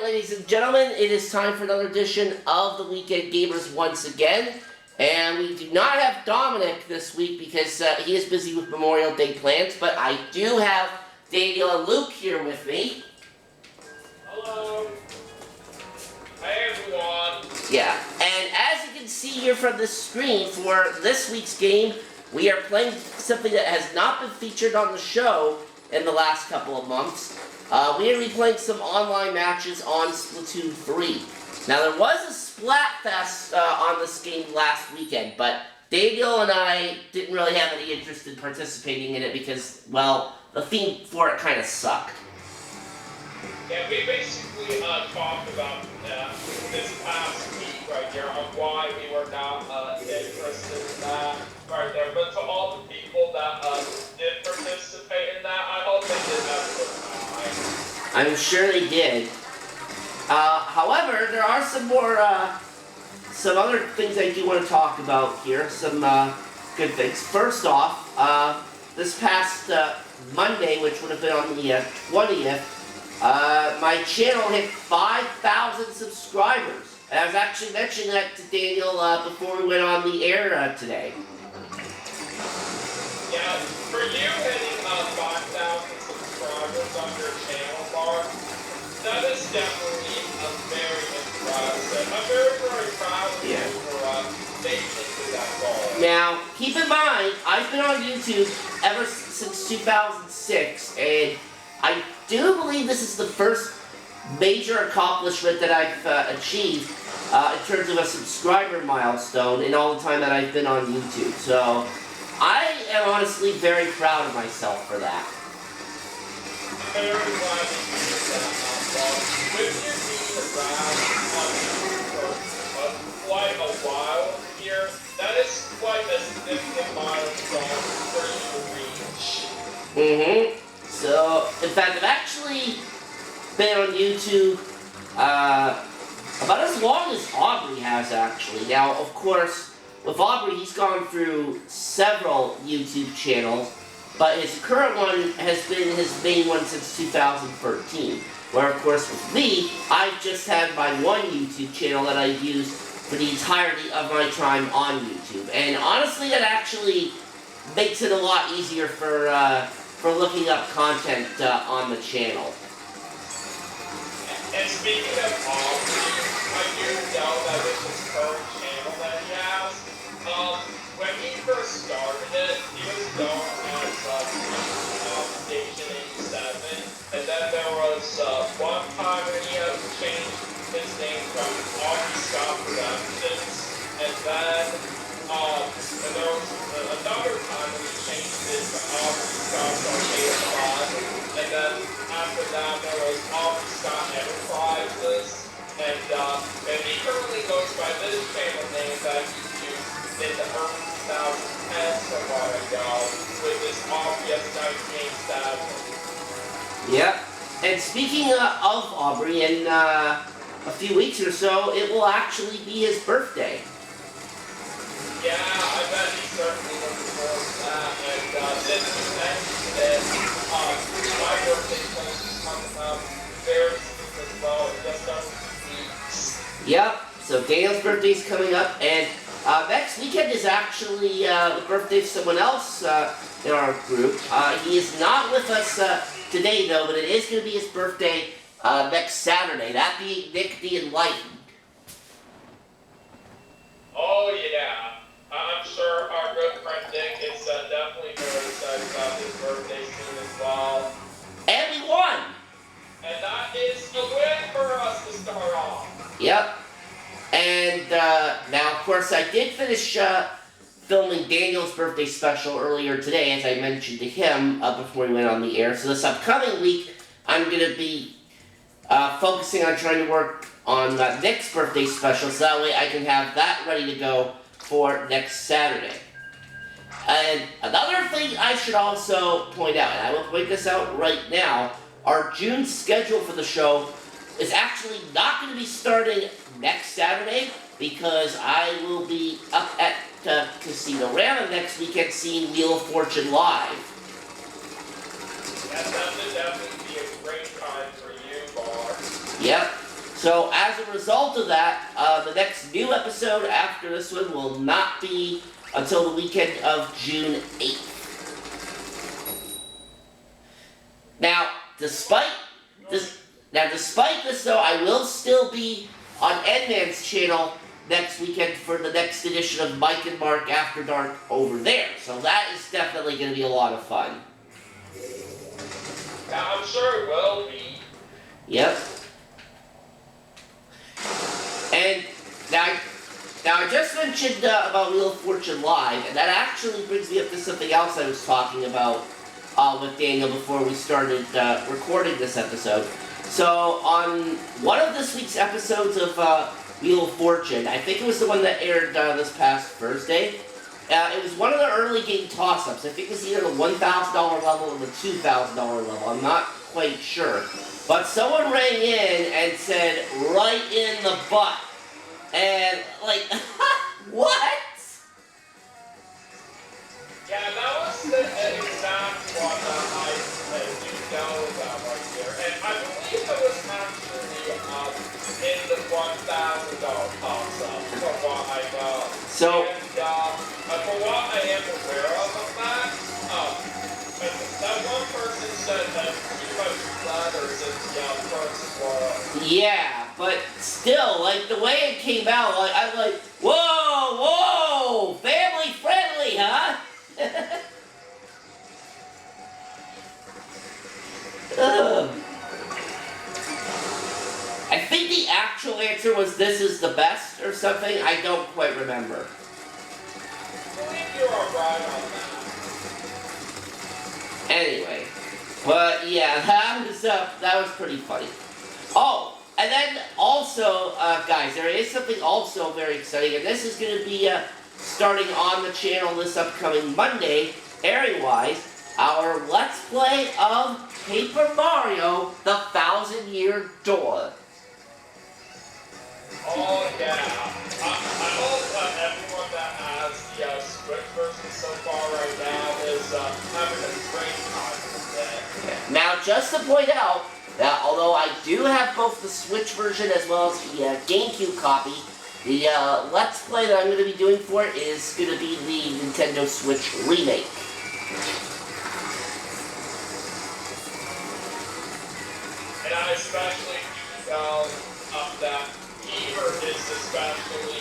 ladies and gentlemen, it is time for another edition of the Weekend Gamers once again. And we do not have Dominic this week because he is busy with Memorial Day plans, but I do have Daniel and Luke here with me. Hello. Hey everyone. Yeah, and as you can see here from the screen, for this week's game, we are playing something that has not been featured on the show in the last couple of months. We are replaying some online matches on Splatoon 3. Now, there was a Splatfest on this game last weekend, but Daniel and I didn't really have any interest in participating in it because, well, the theme for it kind of sucked. Yeah, we basically talked about this past week right here on why we were not interested in that right there. But to all the people that did participate in that, I hope they did have a good time. I'm sure they did. However, there are some more, some other things I do want to talk about here. Some good things. First off, this past Monday, which would have been on the 20th, my channel hit 5,000 subscribers. And I was actually mentioning that to Daniel before we went on the air today. Yeah, for you hitting 5,000 subscribers on your channel, Mark, that is definitely a very impressive. I'm very, very proud of you for making it to that goal. Now, keep in mind, I've been on YouTube ever since 2006, and I do believe this is the first major accomplishment that I've achieved in terms of a subscriber milestone in all the time that I've been on YouTube. So, I am honestly very proud of myself for that. I'm very glad that you did that. With you being around on YouTube for quite a while here, that is quite a significant milestone for you to reach. So, in fact, I've actually been on YouTube about as long as Aubrey has, actually. Now, of course, with Aubrey, he's gone through several YouTube channels, but his current one has been his main one since 2013. Where, of course, with me, I've just had my one YouTube channel that I've used for the entirety of my time on YouTube. And honestly, that actually makes it a lot easier for looking up content on the channel. And speaking of Aubrey, I do know that with his current channel that he has, when he first started it, he was known as Station 87, and then there was one time when he had to change his name from Aubrey Scott Productions, and then there was another time when he changed it to Aubrey Scott Arcade Pod, and then after that there was Aubrey Scott Enterprises, and he currently goes by this channel name that he used in the early 2010s from what I know, with this obvious 1987. Yep. And speaking of Aubrey, in a few weeks or so, it will actually be his birthday. Yeah, I bet he's certainly looking forward to that. And since you mentioned it, my birthday is coming up very soon as well, in just a few weeks. Yep, so Daniel's birthday's coming up, and next weekend is actually the birthday of someone else in our group. He is not with us today, though, but it is going to be his birthday next Saturday. That being Nick the Enlightened. Oh, yeah. I'm sure our good friend Nick is definitely very excited about his birthday soon as well. And we won! And that is a win for us to start off. Yep. And now, of course, I did finish filming Daniel's birthday special earlier today, as I mentioned to him before we went on the air. So this upcoming week, I'm going to be focusing on trying to work on Nick's birthday special, so that way I can have that ready to go for next Saturday. And another thing I should also point out, and I will point this out right now, our June schedule for the show is actually not going to be starting next Saturday, because I will be up at Casino Rama next weekend seeing Wheel of Fortune live. That would definitely be a great time for you, Bar. Yep. So as a result of that, the next new episode after this one will not be until the weekend of June 8th. Now, despite this though, I will still be on N-Man's channel next weekend for the next edition of Mike and Mark After Dark over there. So that is definitely going to be a lot of fun. Yeah, I'm sure it will be. Yep. And now I just mentioned about Wheel of Fortune Live, and that actually brings me up to something else I was talking about with Daniel before we started recording this episode. So on one of this week's episodes of Wheel of Fortune, I think it was the one that aired this past Thursday, it was one of the early game toss-ups. I think it was either the $1,000 level or the $2,000 level. I'm not quite sure. But someone rang in and said, right in the butt. And, like, what? Yeah, that was the exact one that I do know about right there. And I believe it was actually in the $1,000 toss-up, from what I know. So, and for what I am aware of that, that one person said that pretty much letters in the first world. yeah, but still, like, the way it came out, like, I'm like, whoa, family friendly, huh? I think the actual answer was "this is the best" or something. I don't quite remember. I believe you are right on that. Anyway, but yeah, that was pretty funny. Oh, and then also, guys, there is something also very exciting, and this is going to be starting on the channel this upcoming Monday, airing-wise, our Let's Play of Paper Mario: The 1,000-Year Door. Oh yeah, I hope everyone that has the Switch version so far right now is having a great time with it. Yeah. Now, just to point out that although I do have both the Switch version as well as the GameCube copy, the Let's Play that I'm going to be doing for it is going to be the Nintendo Switch remake. And I especially do know that Eber is especially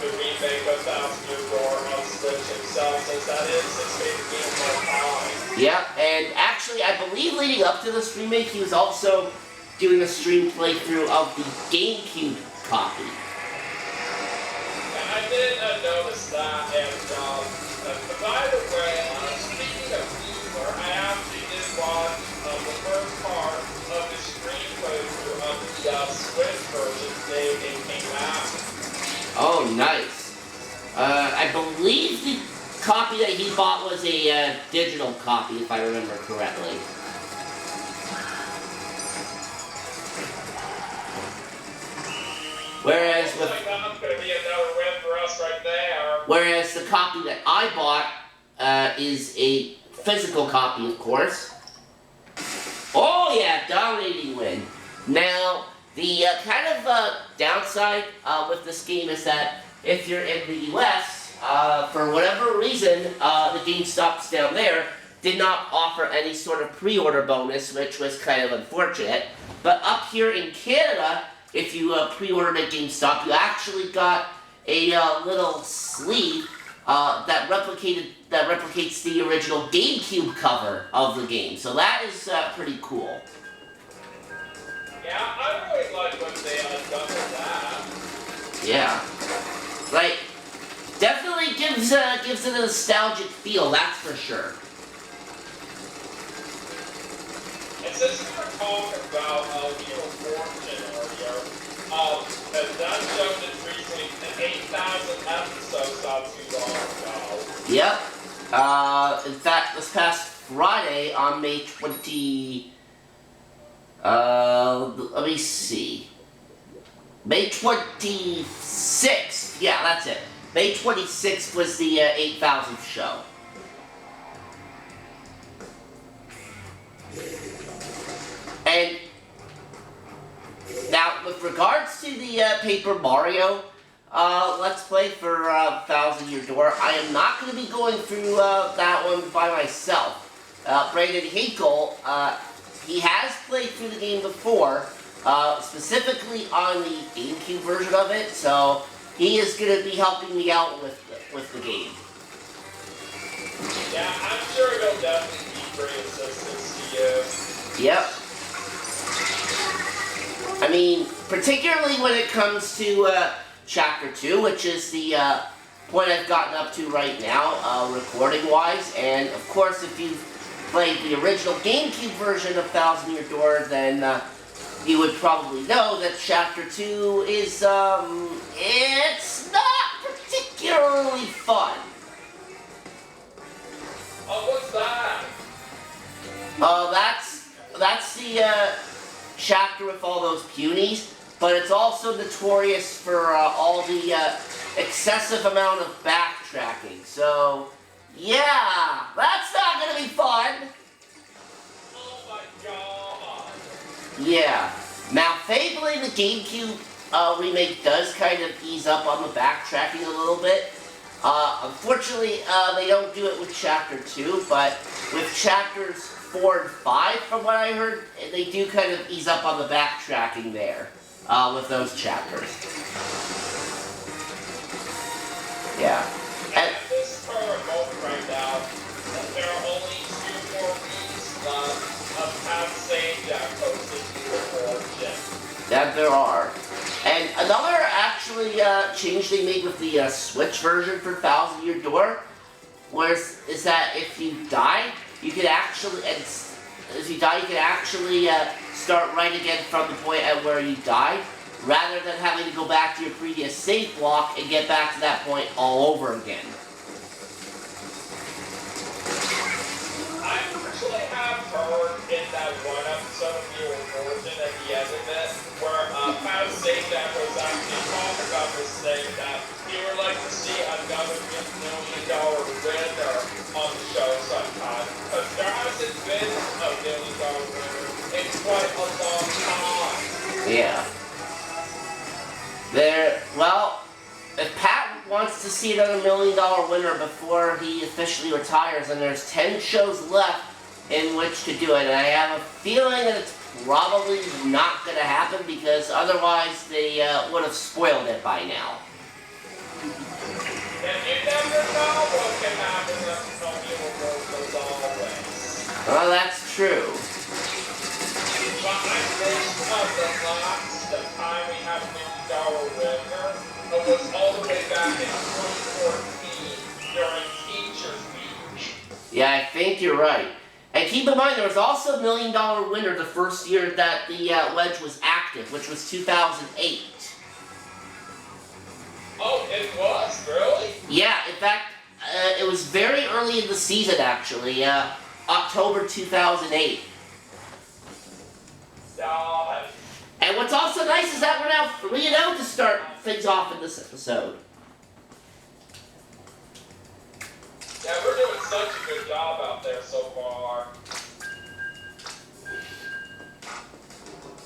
the remake of 1,000-Year Door on Switch himself, since that is his favorite game of all time. Yeah, and actually, I believe leading up to this remake, he was also doing a stream playthrough of the GameCube copy. And I did notice that, and by the way, speaking of Eber, I actually did watch the first part of the stream playthrough of the Switch version today it came out. Oh, nice. I believe the copy that he bought was a digital copy, if I remember correctly. Whereas with... Looks like that's going to be another win for us right there. Whereas the copy that I bought is a physical copy, of course. Oh yeah, dominating win. Now, the kind of downside with this game is that if you're in the US, for whatever reason, the GameStops down there did not offer any sort of pre-order bonus, which was kind of unfortunate. But up here in Canada, if you pre-ordered at GameStop, you actually got a little sleeve that replicates the original GameCube cover of the game. So that is pretty cool. Yeah, I really like what they done with that. Yeah, like definitely gives it a nostalgic feel. That's for sure. And since we were talking about Wheel of Fortune earlier, that show that's reaching 8,000 episodes not too long ago. Yep. In fact, this past Friday on May 20... let me see. May 26th. Yeah, that's it. May 26th was the 8,000th show. And now with regards to the Paper Mario Let's Play for Thousand Year Door, I am not going to be going through that one by myself. Brandon Hinkle, he has played through the game before, specifically on the GameCube version of it, so he is going to be helping me out with the game. Yeah, I'm sure he'll definitely be great assistance to you. Yep. I mean, particularly when it comes to Chapter 2, which is the point I've gotten up to right now, recording-wise, and of course if you've played the original GameCube version of Thousand Year Door, then you would probably know that Chapter 2 is, it's not particularly fun. Oh, what's that? That's the chapter with all those punies, but it's also notorious for all the excessive amount of backtracking. So, yeah, that's not gonna be fun. Oh my god. Yeah. Now, thankfully, the GameCube remake does kind of ease up on the backtracking a little bit. Unfortunately, they don't do it with Chapter 2, but with Chapters 4 and 5, from what I heard, they do kind of ease up on the backtracking there, with those chapters. Yeah. And at this current moment right now, there are only 2 more weeks left of past save that posted to the origin. That there are. And another actually change they made with the Switch version for Thousand Year Door is that if you die, you could actually start right again from the point at where you died, rather than having to go back to your previous save block and get back to that point all over again. I actually have heard in that one episode of the origin at the end of it, where Pat saying that was actually talking about this thing that he would like to see another $1 million winner on the show sometime. Because there hasn't been a $1 million winner in quite a long time. Yeah. Well, if Pat wants to see another $1 million winner before he officially retires, and there's 10 shows left in which to do it, and I have a feeling that it's probably not going to happen, because otherwise they would have spoiled it by now. And you never know what can happen if Tony will goes always. Well, that's true. But I think the time we had $1 million winner, it was all the way back in 2014 during Teachers Week. Yeah, I think you're right. And keep in mind, there was also a $1 million winner the first year that the wedge was active, which was 2008. Oh, it was? Really? Yeah, in fact, it was very early in the season, actually. October 2008. God. And what's also nice is that we're now 3-0 to start things off in this episode. Yeah, we're doing such a good job out there so far.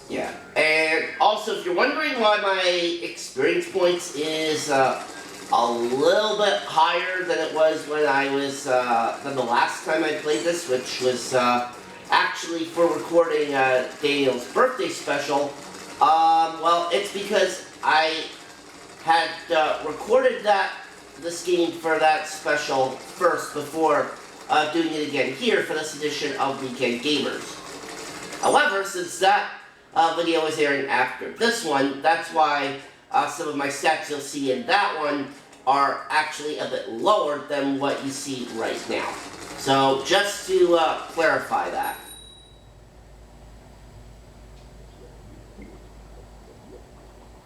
Yeah. And also, if you're wondering why my experience points is a little bit higher than it was when I was, than the last time I played this, which was actually for recording Daniel's birthday special, well, it's because I had recorded this game for that special first before doing it again here for this edition of Weekend Gamers. However, since that video is airing after this one, that's why some of my stats you'll see in that one are actually a bit lower than what you see right now. So, just to clarify that.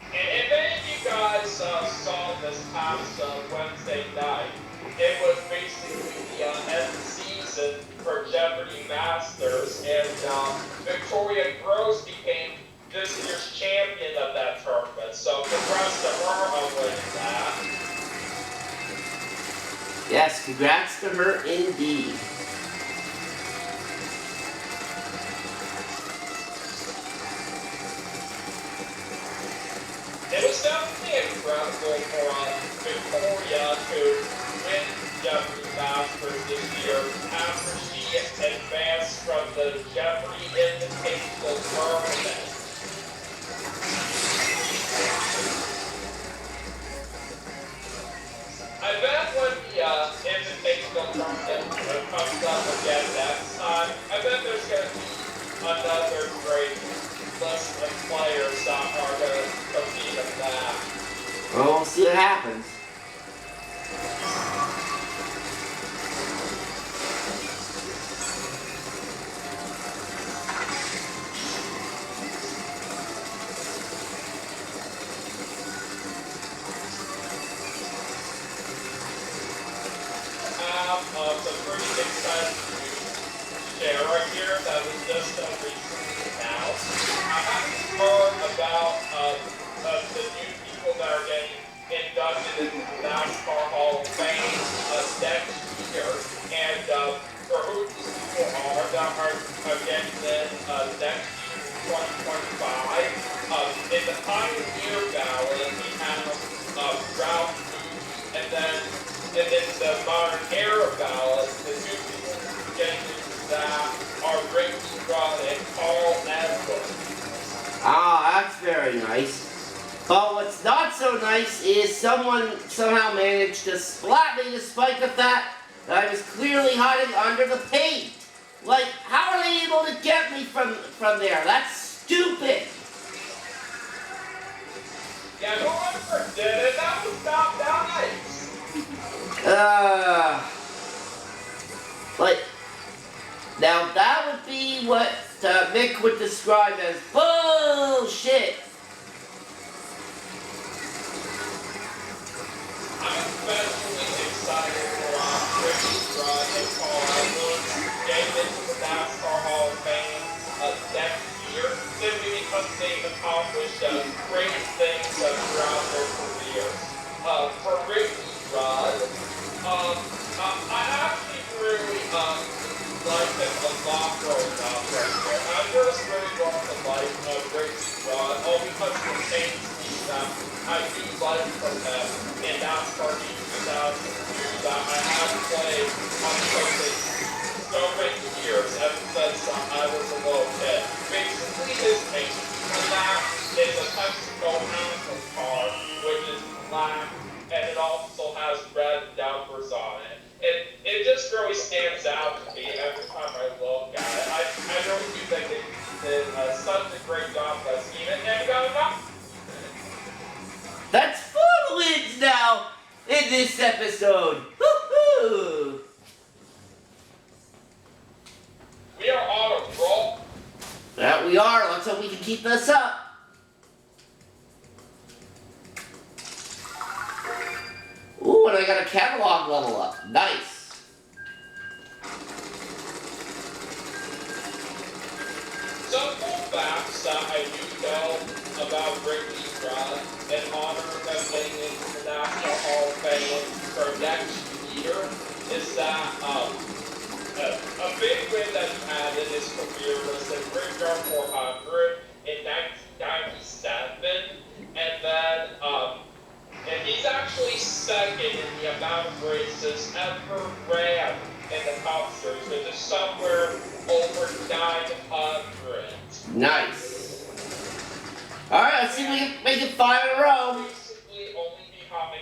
And if any of you guys saw this past Wednesday night, it was basically the end of the season for Jeopardy Masters, and Victoria Gross became this year's champion of that tournament. So congrats to her on winning that. Yes, congrats to her indeed. it was definitely incredible for Victoria to win Jeopardy Masters this year after she advanced from the Jeopardy Invitational Tournament. I bet when the Invitational Tournament comes up again next time, I bet there's going to be another great list of players that are going to compete in that. Well, we'll see what happens. Some pretty exciting news to share right here that was just recently announced. I haven't heard about the new people that are getting inducted into the NASCAR Hall of Fame next year. And for who these people are that are getting in next year, 2025, in the Pioneer ballot, we have Ralph Moody, and then in the modern era ballot, the two people who get into that are Rick Scott and Paul Edwards. Ah, that's very nice. But what's not so nice is someone somehow managed to splat me despite the fact that I was clearly hiding under the paint. Like, how are they able to get me from there? That's stupid. Yeah, whoever did it, that was not nice. Like, now that would be what Mick would describe as bullshit. I'm especially excited for Ricky Rudd and Paul Edwards getting into the NASCAR Hall of Fame next year, simply because they've accomplished great things throughout their careers. For Ricky Rudd, I actually really liked him a lot growing up right here. I just really got the life of Ricky Rudd, all because of the things that I do like from him in NASCAR 2002 that I have played on PlayStation so many years ever since I was a little kid. Basically, his main for that is a Mexico Anthem car, which is black, and it also has red numbers on it. It just really stands out to me every time I look at it. I really do think they did such a great job with that scheme, and you got enough. That's 4 wins now in this episode. Woohoo! We are on a roll. That we are. Let's hope we can keep this up. Ooh, and I got a catalog level up. Nice. Some cool facts that I do know about Ricky Rudd in honor of him getting into the National Hall of Fame for next year is that a big win that he had in his career was the Brickyard 400 in 1997, and then and he's actually second in the amount of races ever ran in the Cup Series, which is somewhere over 900. Nice. Alright, let's see if we can make it 5 in a row. Basically only behind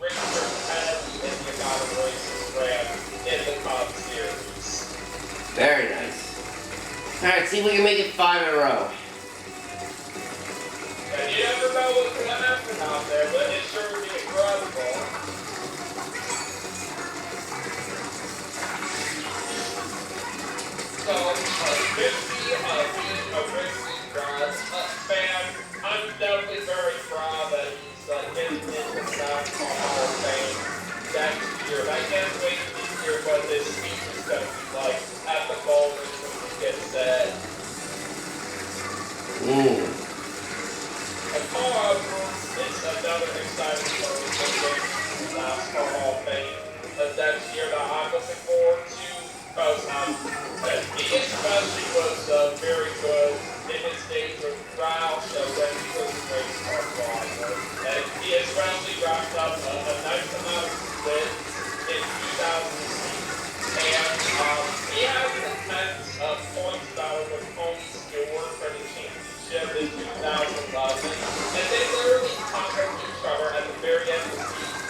Richard Kennedy in the amount of races ran in the Cup Series. Very nice. Alright, see if we can make it 5 in a row. And you never know what's going to happen out there, but it sure would be incredible. So, 50 being a Ricky Rudd fan, I'm definitely very proud that he's getting into the NASCAR Hall of Fame next year. I can't wait to hear what this speech is going to be like at the moment when he gets said. And Paul Edwards is another exciting person to get into the NASCAR Hall of Fame next year that I'm looking forward to, because he especially was very good in his days with Roush when he was a race car driver. in 2011, and they literally conquered each other at the very end of the season.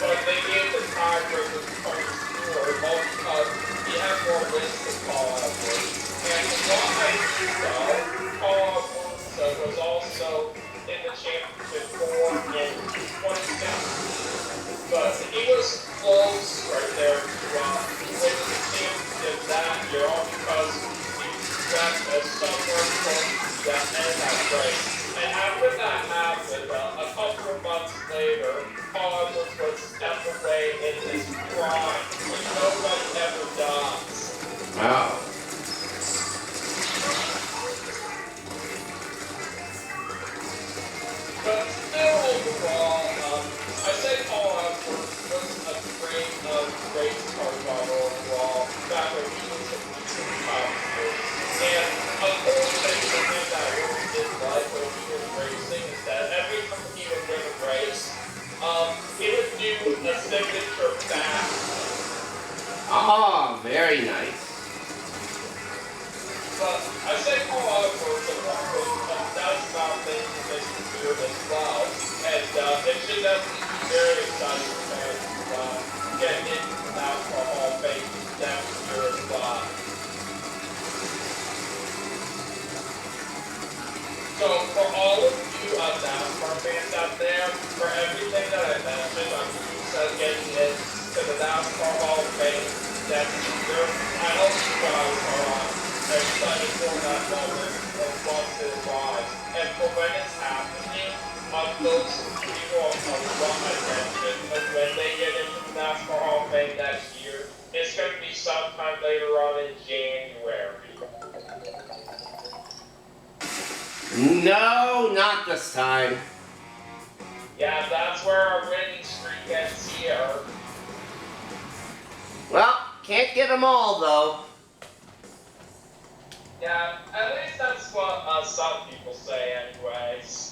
But they gave the tiebreaker to Tony Stewart, all because he had more wins than Paul Edwards. And while I do know, Paul Edwards was also in the championship for in 2016. But he was close right there to win the championship that year, all because he got somewhere close to that end of that race. And after that happened, a couple of months later, Paul Edwards was stepped away in his prime, which nobody ever does. Wow. But still, overall, I say Paul Edwards was a great race car driver overall, back when he was in the top years. And a cool thing for him that I really did like when he was racing is that every time he would win a race, he would do a signature back. Oh, very nice. But I say Paul Edwards and that's about things in this career as well. And it should definitely be very exciting for fans to get into the NASCAR Hall of Fame next year as well. So for all of you NASCAR fans out there, for everything that I mentioned on getting into the NASCAR Hall of Fame next year, I hope you guys are excited for that moment once it arrives. And for when it's happening, those people what I mentioned, when they get into the NASCAR Hall of Fame next year, it's going to be sometime later on in January. No, not this time. Yeah, that's where our winning streak ends here. Well, can't get them all, though. Yeah, at least that's what some people say anyways.